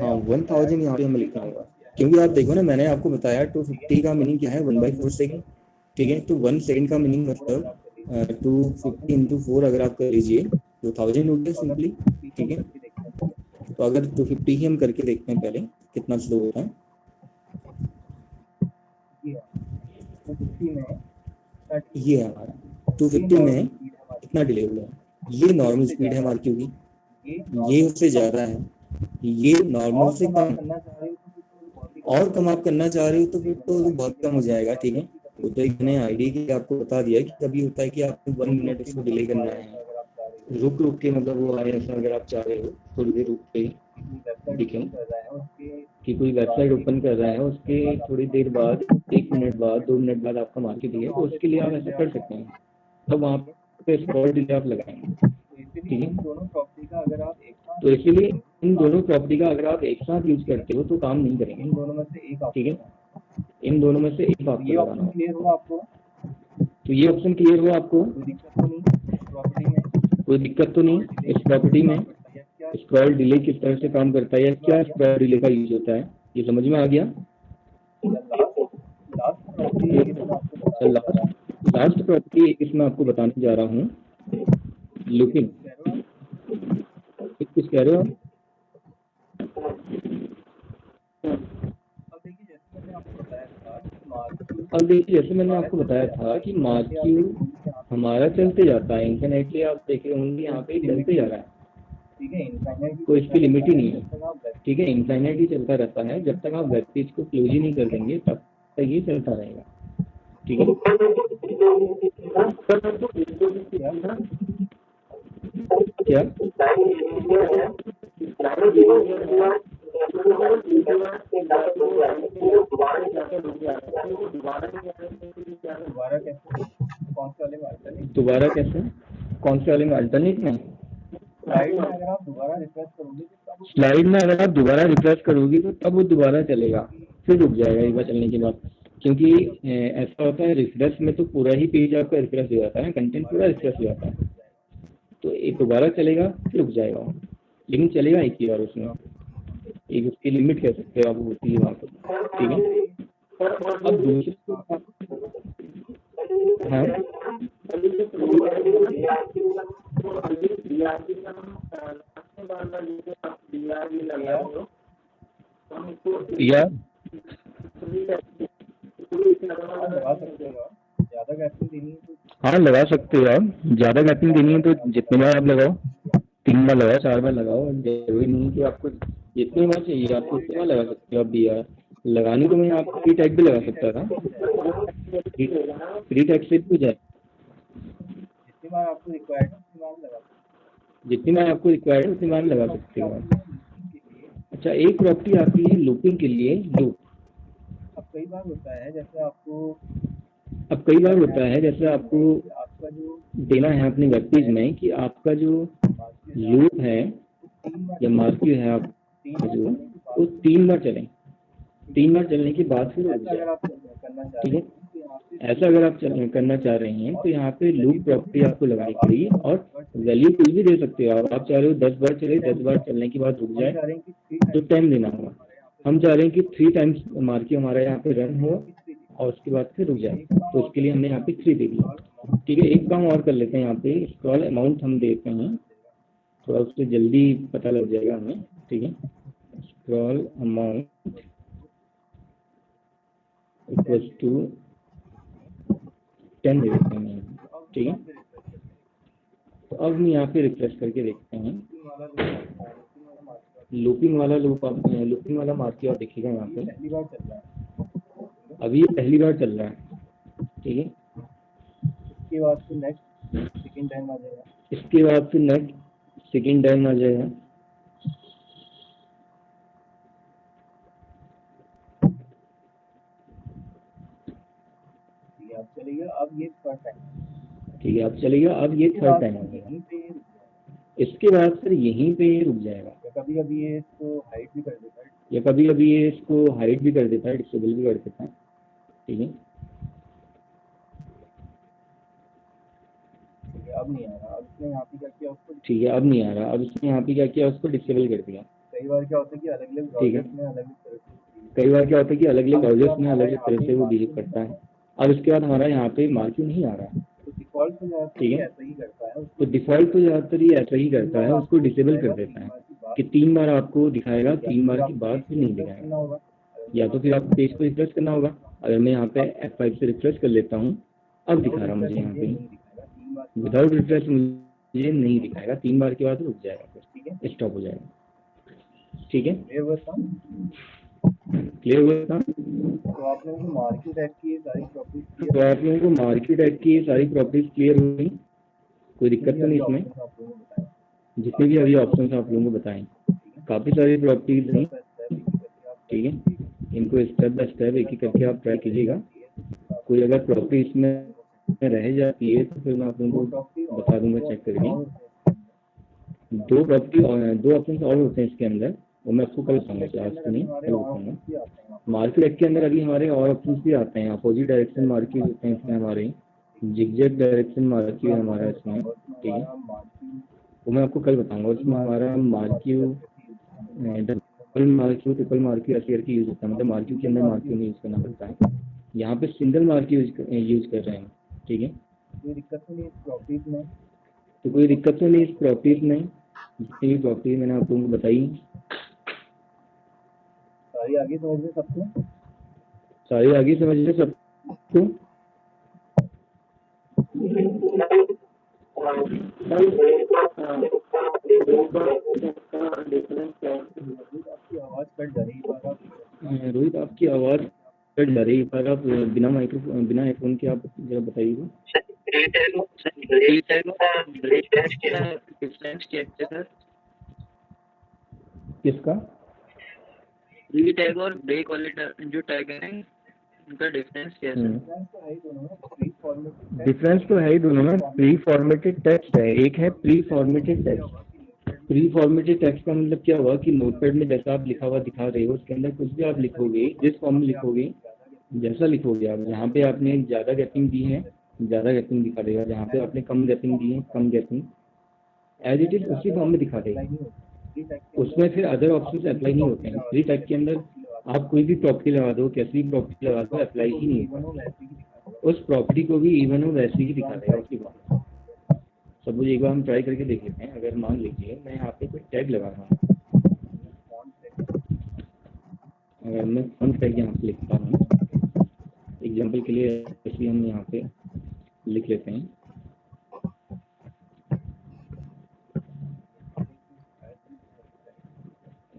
हाँ 1000 यहाँ पे हमें लिखना होगा। क्योंकि आप देखो ना मैंने आपको बताया 250 का मीनिंग क्या है 1/4 सेकेंड, ठीक है। तो 1 सेकेंड का मीनिंग मतलब 250 into 4 अगर आप कर लीजिए तो 1000 हो गया सिंपली, ठीक है। तो अगर 250 ही हम करके देखते हैं पहले कितना स्लो होता है। ये है हमारा 250 में कितना डिले हुआ है, ये नॉर्मल स्पीड है हमारी, क्योंकि ये उससे ज़्यादा है, ये नॉर्मल से कम, और कम आप करना चाह रहे हो तो फिर तो बहुत कम हो जाएगा, ठीक है। वो तो एक मैंने आईडी की आपको बता दिया कि कभी होता है कि आपको 1 मिनट इसको डिले करना है, रुक रुक के मतलब वो आए ऐसा अगर आप चाह रहे हो थोड़ी देर रुक के दिखे कि कोई वेबसाइट ओपन कर रहा है उसके थोड़ी देर बाद 1 मिनट बाद 2 मिनट बाद आपका मार्केट दिए तो उसके लिए आप ऐसा कर सकते हैं। तब वहाँ पे स्क्रॉल डिले आप लगाएंगे, ठीक है। तो इसीलिए इन दोनों प्रॉपर्टी का अगर आप एक साथ यूज करते हो तो काम नहीं करेंगे, ठीक है। इन दोनों में से एक आपको लगाना है। क्लियर हुआ आपको? तो ये ऑप्शन क्लियर हुआ आपको, कोई दिक्कत तो नहीं इस प्रॉपर्टी में, स्क्रॉल डिले किस तरह से काम करता है या क्या स्क्रॉल डिले का यूज होता है ये समझ में आ गया। लास्ट प्रॉपर्टी एक इसमें आपको बताने जा रहा हूँ, लुकिंग। कुछ कह रहे हो? अब देखिए जैसे मैंने आपको बताया था कि मार्क्यू हमारा चलते जाता है, इंफिनिटली आप देख रहे होंगे यहाँ पे चलते जा रहा है, कोई इसकी लिमिट ही नहीं है, ठीक है। इनफाइनाइट ही चलता रहता है, जब तक आप वेब पेज को क्लोज ही नहीं कर देंगे तब तक ये चलता रहेगा, ठीक है। क्या दोबारा कैसे, कौन से वाले में, अल्टरनेट में? स्लाइड में अगर आप दोबारा रिफ्रेश करोगे तो तब वो दोबारा चलेगा, फिर रुक जाएगा एक बार चलने के बाद। क्योंकि ऐसा होता है रिफ्रेश में तो पूरा ही पेज आपका रिफ्रेश हो जाता है, कंटेंट पूरा रिफ्रेश हो जाता है, तो एक दोबारा चलेगा फिर रुक जाएगा, लेकिन चलेगा एक ही बार उसमें, एक उसकी लिमिट कह सकते हो आप होती है वहाँ पर, ठीक है। अब दूसरी हाँ या हाँ लगा सकते हो आप, ज़्यादा गैपिंग देनी है तो जितने बार आप लगाओ, 3 बार लगाओ, 4 बार लगाओ, जरूरी नहीं कि आपको जितनी बार चाहिए आपको उतनी बार लगा सकते हो आप भी यार। लगानी तो मैं आपको फ्री टैग भी लगा सकता था, फ्री टैग से भी जाए, जितनी बार आपको रिक्वायर्ड है उतनी बार लगा सकते जितनी बार आपको रिक्वायर्ड है उतनी बार लगा सकते हो आप। हैं। अच्छा, एक प्रॉपर्टी आती है लूपिंग के लिए, लूप। अब कई बार होता है जैसे आपको अब कई बार होता है जैसे आपको आपका जो देना है अपने वेब पेज में कि आपका जो लूप है या मार्क्यू है आपका जो, वो 3 बार चलें, 3 बार चलने के बाद फिर रुक ऐसा अगर जाए। आप करना चाह ठीक रहे है, हैं तो यहाँ पे ऐसा अगर आप करना चाह रहे हैं तो यहाँ पे लूप प्रॉपर्टी आपको लगानी पड़ेगी और वैल्यू कुछ भी दे सकते हो आप चाह रहे हो 10 बार चले, 10 बार चलने के बाद रुक हम जाए चाह रहे हैं कि तो टाइम देना होगा। हम चाह रहे हैं कि 3 टाइम्स मार्क्यू हमारा यहाँ पे रन हो और उसके बाद फिर रुक जाए, तो उसके लिए हमने यहाँ पे 3 दे दिया। ठीक है, एक काम और कर लेते हैं, यहाँ पे स्क्रॉल अमाउंट हम देते हैं, थोड़ा उससे जल्दी पता लग जाएगा हमें। ठीक है, स्क्रॉल अमाउंट इक्वल्स टू 10 दे देते हैं। ठीक है, तो अब हम यहाँ पे रिफ्रेश करके देखते हैं, लूपिंग वाला लूप आप लूपिंग वाला मार्क्यू आप देखिएगा यहाँ पे, पहली बार चल रहा है। अभी ये पहली बार चल रहा है। ठीक है, इसके बाद फिर नेक्स्ट सेकंड टाइम आ जाएगा। इसके बाद फिर नेक्स्ट सेकंड टाइम आ जाएगा। ठीक है, अब चलेगा, अब ये थर्ड टाइम। ठीक है, अब चलेगा, अब ये थर्ड टाइम हो गया। यहीं पे इसके बाद फिर यहीं पे रुक जाएगा, कभी कभी ये इसको हाइड भी कर देता है। या कभी कभी ये इसको हाइड भी कर देता है, डिसेबल भी कर देता है। ठीक है, ठीक है, अब नहीं आ रहा, अब इसने यहाँ पे क्या किया उसको। ठीक है, अब नहीं आ रहा, अब इसने यहाँ पे क्या किया, उसको डिसेबल कर दिया। कई बार क्या होता है कि अलग अलग ठीक है, ब्राउजर्स में अलग अलग तरह से कई बार क्या होता है कि अलग अलग ब्राउजर्स में अलग अलग तरह से वो बिहेव करता है। अब इसके बाद हमारा यहाँ पे मार्क्यू नहीं आ रहा है। तो डिफॉल्ट तो ज़्यादातर ठीक ये है, ऐसा ही करता है। तो डिफ़ॉल्ट तो ज़्यादातर ये ऐसा ही करता है, उसको डिसेबल कर देता है कि 3 बार आपको दिखाएगा, 3 बार के बाद फिर नहीं दिखाएगा। या तो फिर आपको पेज को रिफ्रेश करना होगा। अगर मैं यहाँ पे F5 से रिफ्रेश कर लेता हूँ, अब दिखा रहा मुझे यहाँ पे, विदाउट रिफ्रेश मुझे नहीं दिखाएगा, 3 बार के बाद रुक जाएगा, फिर स्टॉप हो जाएगा। ठीक है, क्लियर हुआ था? तो आप लोगों को मार्केट टैग की सारी प्रॉपर्टीज तो आप लोगों को मार्केट टैग की सारी प्रॉपर्टीज क्लियर हो गई, कोई दिक्कत तो नहीं इसमें? आप लोगों को बताएं, जितने भी अभी ऑप्शन आप लोगों को बताएं, काफ़ी सारी प्रॉपर्टीज हैं। ठीक है, इनको स्टेप बाय स्टेप एक एक करके आप ट्राई कीजिएगा। कोई अगर प्रॉपर्टी इसमें रह जाती है तो फिर मैं आप लोगों को बता दूंगा चेक करके। 2 प्रॉपर्टी और 2 ऑप्शन और होते हैं इसके अंदर, वो मैं आपको कल बताऊंगा, आज को नहीं, कल बताऊंगा। मार्केट टैग के अंदर अभी हमारे और ऑप्शन भी आते हैं, अपोजिट डायरेक्शन मार्क्यू होते हैं इसमें हमारे, जिगजैग डायरेक्शन मार्क्यू है हमारा इसमें। ठीक है, वो मैं आपको कल बताऊंगा। उसमें हमारा marquee, double marquee, triple marquee ऐसे करके यूज़ होता है, मतलब मार्क्यू के अंदर मार्क्यू नहीं यूज़ करना पड़ता है। यहाँ पे सिंगल मार्क्यू यूज़ कर रहे हैं। ठीक है, कोई दिक्कत तो नहीं प्रॉपर्टीज में? तो कोई दिक्कत तो नहीं इस प्रॉपर्टीज में, जितनी भी प्रॉपर्टी मैंने आप लोगों को बताई सारी आगे समझ में सबको? सारी आगे समझ में सबको? आपकी आवाज़ कट जा रही है। रोहित, आपकी आवाज़ कट जा रही है, पर आप बिना माइक्रोफोन, बिना हेडफोन के आप जरा बताइएगा। किसका? फ्री टैग और ब्रेक वाले जो टैग है उनका डिफरेंस क्या है? डिफरेंस तो है ही दोनों में। प्री फॉर्मेटेड टेक्स्ट है, एक है pre formatted text. Pre formatted text का मतलब क्या हुआ कि नोटपैड में जैसा आप लिखा हुआ दिखा रहे हो, उसके अंदर कुछ भी आप लिखोगे, जिस फॉर्म में लिखोगे, जैसा लिखोगे आप, जहाँ पे आपने ज़्यादा गैपिंग दी है ज़्यादा गैपिंग दिखा देगा, जहाँ पे आपने कम गैपिंग दी है कम गैपिंग, एज इट इज उसी फॉर्म में दिखा देगा। उसमें फिर अदर ऑप्शन अप्लाई नहीं होते हैं। फ्री टैग के अंदर आप कोई भी प्रॉपर्टी लगा दो, कैसी भी प्रॉपर्टी लगा दो, अप्लाई ही नहीं होगा। उस प्रॉपर्टी को भी इवन हो वैसे ही दिखा देगा उसकी बात। सब एक बार हम ट्राई करके देख लेते हैं। अगर मान लीजिए मैं यहाँ पे कोई टैग लगा रहा हूँ, अगर मैं फॉन्ट टैग यहाँ पे लिखता हूँ एग्जाम्पल के लिए, ऐसे हम यहाँ पे लिख लेते हैं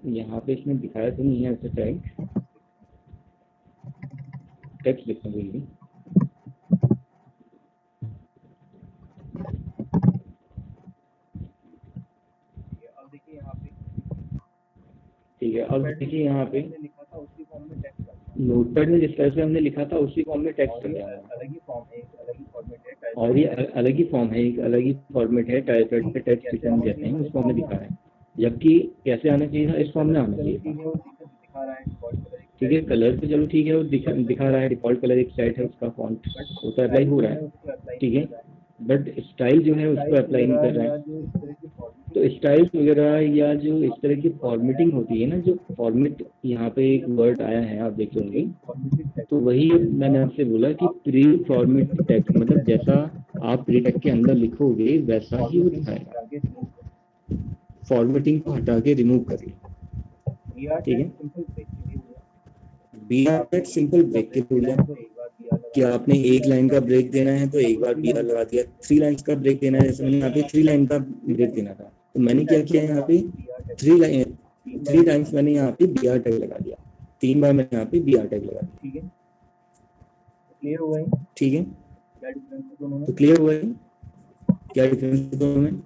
यहाँ पे इसमें दिखाया तो नहीं है ऐसे टेक्स्ट लिखना कोई भी। अब देखिए यहाँ पे, ठीक है, अब देखिए यहाँ पे हमने लिखा था उसी फॉर्म में टेक्स्ट करना, नोटपैड में जिस तरह से हमने लिखा था उसी फॉर्म में टेक्स्ट कर दिया हमारा। अलग ही फॉर्म है, एक अलग ही फॉर्मेट है, और ये अलग ही फॉर्म है, एक अलग ही फॉर्मेट है, टाइपराइटर पे टेक्स्ट जिसे हम कहते हैं उस फॉर्म में दिखा है, जबकि कैसे आना चाहिए था, इस फॉर्म में आना चाहिए था। दिखा रहा है डिफॉल्ट कलर, ठीक है, कलर तो चलो ठीक है, वो दिखा रहा है डिफॉल्ट कलर एक सेट है, उसका फॉन्ट वो तो अप्लाई हो रहा है, ठीक है, बट स्टाइल जो है उसको अप्लाई नहीं कर रहा है। तो स्टाइल्स वगैरह या जो इस तरह की फॉर्मेटिंग होती है ना, जो फॉर्मेट यहाँ पे एक वर्ड आया है आप देख होंगे, तो वही मैंने आपसे बोला कि प्री फॉर्मेट टेक्स्ट, मतलब जैसा आप प्री टेक्स्ट के अंदर लिखोगे वैसा ही वो दिखाएगा, फॉर्मेटिंग को हटा के रिमूव करिए, ठीक है। बी आर सिंपल ब्रेक के बोलिए, कि आपने एक लाइन का ब्रेक देना है तो एक बार बी आर लगा दिया, 3 लाइन्स का ब्रेक देना है, जैसे मैंने यहाँ पे 3 लाइन का ब्रेक देना था, तो मैंने क्या किया यहाँ पे 3 टाइम्स मैंने यहाँ पे बी आर टैग लगा दिया, 3 बार मैंने यहाँ पे बी आर टैग लगा दिया, ठीक है, क्लियर हो गई, ठीक है। क्या डिफरेंस है दोनों में? तो क्लियर हुआ है क्या डिफरेंस है दोनों में?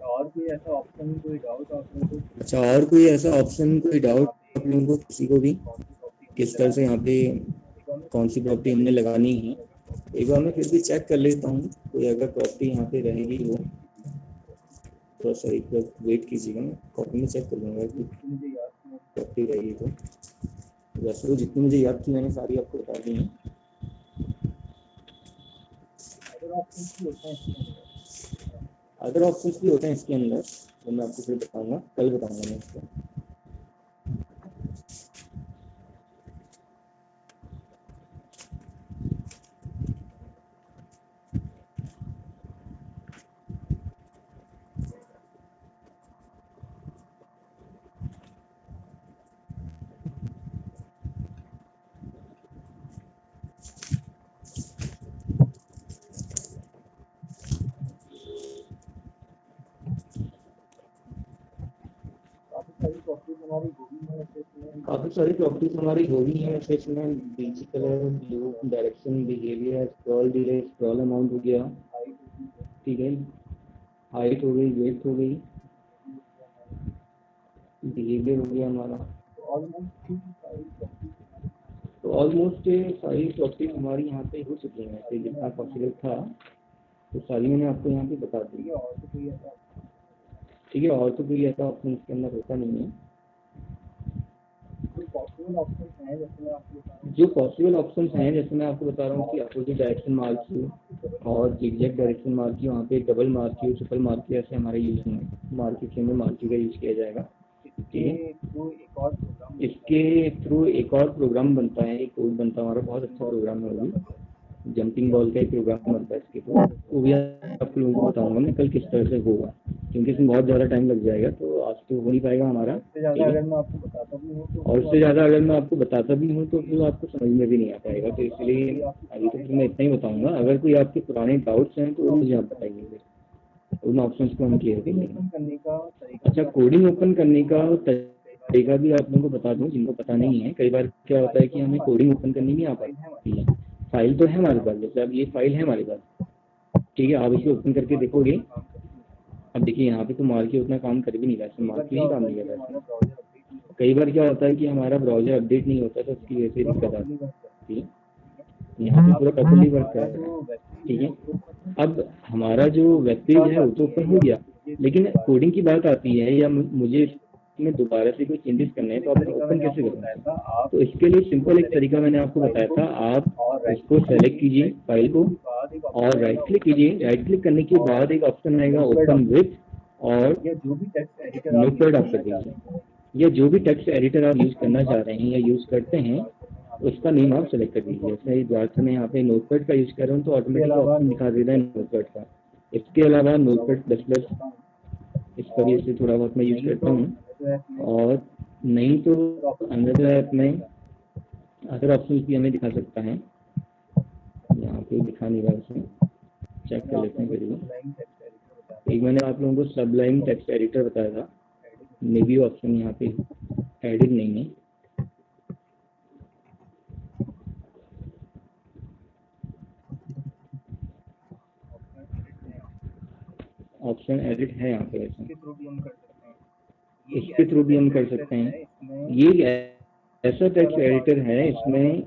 और कोई ऐसा ऑप्शन, कोई डाउट आप लोगों को? अच्छा, और कोई ऐसा ऑप्शन, कोई डाउट आप लोगों को, किसी को भी, किस तरह से यहाँ पे कौन सी प्रॉपर्टी हमने लगानी है, एक बार मैं फिर भी चेक कर लेता हूँ, कोई अगर प्रॉपर्टी यहाँ पे रहेगी वो, थोड़ा सा एक बार वेट कीजिएगा, मैं कॉपी में चेक कर लूँगा कि प्रॉपर्टी रहेगी तो। वैसे तो जितनी मुझे याद थी मैंने सारी आपको बता दी हैं। अदर ऑप्शंस भी होते हैं इसके अंदर, तो मैं आपको फिर बताऊंगा, कल बताऊंगा मैं इसको। काफी सारी प्रॉपर्टीज हमारी हो गई हैं, जैसे इसमें BG colour, blue, direction, behaviour, scroll delay, scroll amount हो गया, ठीक है, हाइट हो गई, वेट हो गई, बिहेवियर हो गया हमारा, तो ऑलमोस्ट सारी प्रॉपर्टीज हमारी यहाँ पे हो चुकी हैं, ऐसे जितना पॉसिबल था तो सारी मैंने आपको यहाँ पे बता दी, ठीक है। और तो कोई ऐसा ऑप्शन इसके अंदर होता नहीं है। जो पॉसिबल ऑप्शन हैं जैसे मैं आपको बता रहा हूँ कि अपोजिट डायरेक्शन मार्क यू और जिगजैग डायरेक्शन मार्क यू, वहाँ पे double mark you, triple mark you, ऐसे हमारे यूज होंगे, मार्क यू में मार्क यू का यूज किया जाएगा, ठीक है। इसके थ्रू एक और प्रोग्राम बनता है, एक कोड बनता है हमारा, बहुत अच्छा प्रोग्राम है वो, जंपिंग बॉल का एक प्रोग्राम बनता है इसके थ्रू, वो भी आप लोगों को बताऊंगा मैं कल किस तरह से होगा, क्योंकि इसमें बहुत ज़्यादा टाइम लग जाएगा, तो आज तो हो नहीं पाएगा हमारा, और उससे ज़्यादा अगर मैं आपको बताता भी हूँ तो फिर आपको समझ में भी नहीं आ पाएगा, तो इसलिए अभी तो फिर मैं इतना ही बताऊंगा। अगर कोई आपके पुराने डाउट्स हैं तो वो मुझे आप बताइए, उन ऑप्शंस को हम क्लियर करेंगे। अच्छा, कोडिंग ओपन करने का तरीका भी आप लोगों को बता दूं जिनको पता नहीं है। कई बार क्या होता है कि हमें कोडिंग ओपन करनी नहीं आ पाती है, फाइल तो है हमारे पास, जैसे अब ये फाइल है हमारे पास, ठीक है, आप इसे ओपन करके देखोगे, अब देखिए यहाँ पे तो मार्क उतना काम कर भी नहीं रहा है, मार्क ही काम नहीं कर रहा है। कई बार क्या होता है कि हमारा ब्राउजर अपडेट नहीं होता, तो उसकी वजह से दिक्कत आती है। यहाँ पे पूरा प्रॉपर्ली वर्क कर रहा है, ठीक है। अब हमारा जो वेब पेज है वो तो ओपन हो गया, लेकिन कोडिंग की बात आती है या मुझे इसमें दोबारा से कोई चेंजेस करने हैं, तो आप ओपन कैसे करेंगे? तो इसके लिए सिंपल एक तरीका मैंने आपको बताया था, आप इसको सेलेक्ट कीजिए फाइल को और राइट क्लिक कीजिए, राइट क्लिक करने के बाद एक ऑप्शन आएगा ओपन विथ, और नोटपैड आप कर दीजिए, या जो भी टेक्स्ट एडिटर आप यूज करना चाह रहे हैं या यूज करते हैं उसका नेम आप सेलेक्ट कर दीजिए। जैसे जैसे मैं यहाँ पे नोटपैड का यूज कर रहा हूँ तो ऑटोमेटिक ऑप्शन दिखा देता है नोटपैड का। इसके अलावा नोटपैड प्लस प्लस इस पर भी से थोड़ा बहुत मैं यूज करता हूँ, और नहीं तो अनदर ऐप में अदर ऑप्शन भी हमें दिखा सकता है, यहाँ पे दिखा नहीं रहा, उसे चेक कर लेते हैं करिए। एक मैंने आप लोगों को सबलाइन टेक्स्ट एडिटर बताया था, मे बी ऑप्शन यहाँ पे एडिड नहीं है। ऑप्शन एडिट है यहाँ पे वैसे, इसके थ्रू भी हम कर सकते हैं। इसके थ्रू भी हम कर सकते हैं। ये ऐसा टेक्स्ट एडिटर है, इसमें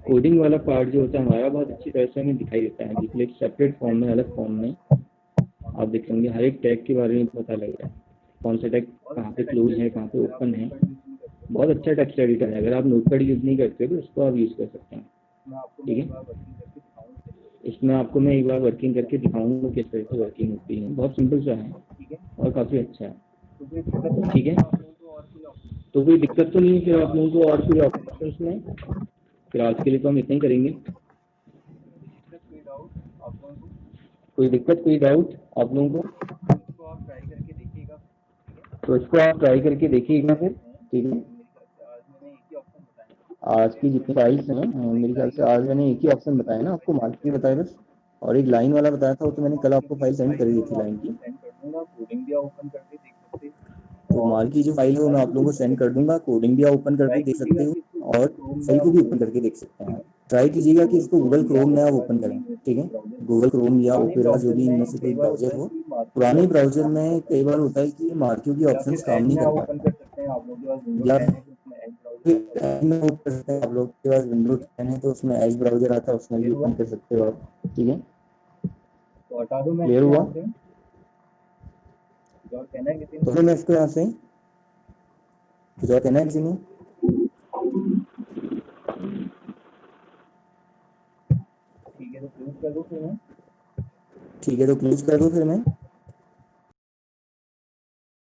कोडिंग वाला पार्ट जो होता है हमारा बहुत अच्छी तरह से हमें दिखाई देता है। जिसमें एक सेपरेट फॉर्म में, अलग फॉर्म में आप देखेंगे हर एक टैग के बारे में पता लगेगा, कौन सा टैग कहाँ पे क्लोज है, कहाँ पे ओपन है। बहुत अच्छा टेक्स्ट एडिटर है। अगर आप नोटपैड यूज़ नहीं करते तो इसको आप यूज़ कर सकते हैं। ठीक है, इसमें आपको मैं एक बार वर्किंग करके दिखाऊंगा किस तरह से वर्किंग होती है। बहुत सिंपल सा है और काफ़ी अच्छा है। ठीक है, तो कोई दिक्कत तो नहीं है फिर आप लोगों को और कोई ऑप्शन में? फिर आज के लिए तो हम इतना ही करेंगे। कोई दिक्कत, कोई डाउट आप लोगों को? तो इसको आप ट्राई करके देखिएगा फिर। ठीक है, आज की जितनी फाइल्स हैं मेरे ख्याल से आज मैंने एक ही ऑप्शन बताया ना आपको, मार्किंग बताया बस, और एक लाइन वाला बताया था, वो तो मैंने कल आपको फाइल सेंड कर दी थी लाइन की। तो मार्क की जो फाइल है वो मैं आप लोगों को सेंड कर दूंगा। कोडिंग भी आप ओपन करके देख सकते हो और फाइल को भी ओपन करके देख सकते हैं। ट्राई कीजिएगा कि इसको गूगल क्रोम में आप ओपन करें। ठीक है, गूगल क्रोम या ओपेरा जो भी इनमें से कोई ब्राउजर हो। पुराने ब्राउजर में कई बार होता है कि मार्किंग की ऑप्शंस काम नहीं कर पाते, या में ओपन कर सकते हैं। आप लोग के पास विंडोज 10 है तो उसमें एज ब्राउजर आता है, उसमें भी ओपन कर सकते हो आप। ठीक है, क्लियर हुआ? तो फिर मैं इसको यहाँ से कुछ और कहना है किसी ने? ठीक है, तो क्लोज कर दो फिर मैं।